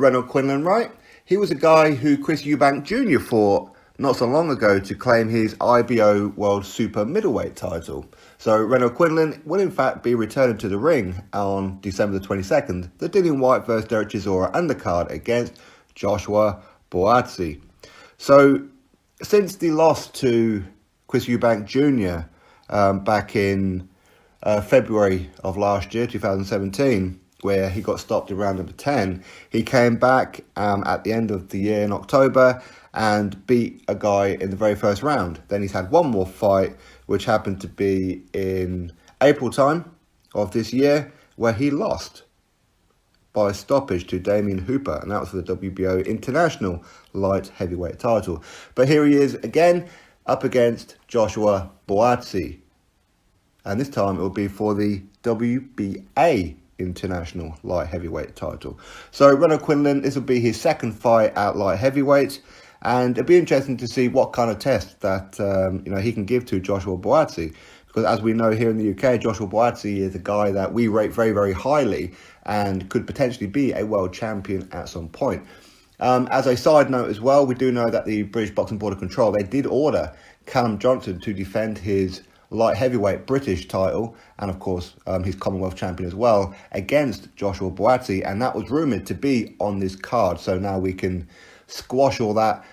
RENOLD QUINLAN, right? He was a guy who Chris Eubank Jr. fought not so long ago to claim his IBO World Super Middleweight title. So RENOLD QUINLAN will in fact be returning to the ring on December the 22nd, the Dillian Whyte vs Derek Chisora undercard against Joshua BUATSI. So since the loss to Chris Eubank Jr. Back in February of last year, 2017, where he got stopped in round number 10, he came back at the end of the year in October and beat a guy in the very first round. Then he's had one more fight, which happened to be in April time of this year, where he lost by stoppage to Damien Hooper, and that was for the WBO International Light Heavyweight title. But here he is again, up against Joshua BUATSI, and this time it will be for the WBA International Light Heavyweight title. So RENOLD QUINLAN, this will be his second fight at light heavyweight, and it'll be interesting to see what kind of test that he can give to Joshua BUATSI, because as we know here in the UK, Joshua BUATSI is a guy that we rate very, very highly and could potentially be a world champion at some point. As a side note as well, we do know that the British Boxing Board of Control, they did order Callum Johnson to defend his light heavyweight British title, and of course his Commonwealth champion as well, against Joshua BUATSI, and that was rumoured to be on this card. So now we can squash all that.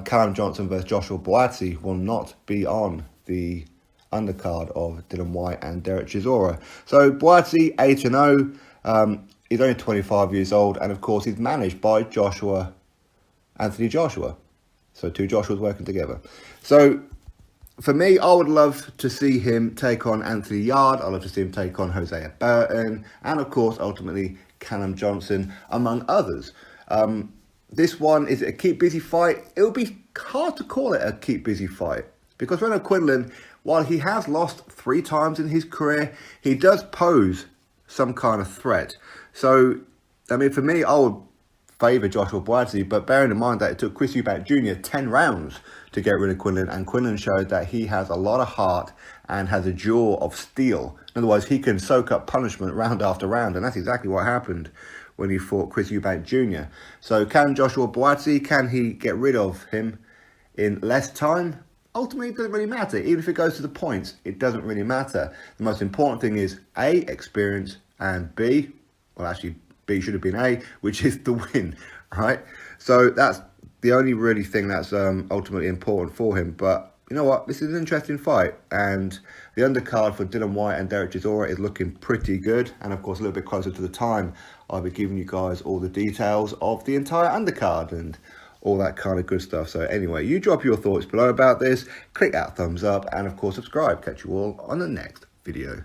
Callum Johnson versus Joshua BUATSI will not be on the undercard of Dillian Whyte and Derek Chisora. So BUATSI 8-0, he's only 25 years old, and of course he's managed by Anthony Joshua. So two Joshuas working together. So for me, I would love to see him take on Anthony Yarde. I'd love to see him take on Hosea Burton, and of course, ultimately, Callum Johnson, among others. This one, is it a keep busy fight? It would be hard to call it a keep busy fight, because RENOLD QUINLAN, while he has lost 3 times in his career, he does pose some kind of threat. So, I mean, for me, I would favour Joshua BUATSI, but bearing in mind that it took Chris Eubank Jr. 10 rounds to get rid of QUINLAN, and QUINLAN showed that he has a lot of heart and has a jaw of steel. In other words, he can soak up punishment round after round, and that's exactly what happened when he fought Chris Eubank Jr. So can Joshua BUATSI, can he get rid of him in less time? Ultimately, it doesn't really matter. Even if it goes to the points, it doesn't really matter. The most important thing is A, experience, and B, well actually B should have been A, which is the win, right? So that's the only really thing that's ultimately important for him. But you know what? This is an interesting fight, and the undercard for Dillian Whyte and Derek Chisora is looking pretty good. And of course, a little bit closer to the time, I'll be giving you guys all the details of the entire undercard and all that kind of good stuff. So anyway, you drop your thoughts below about this, click that thumbs up, and of course subscribe. Catch you all on the next video.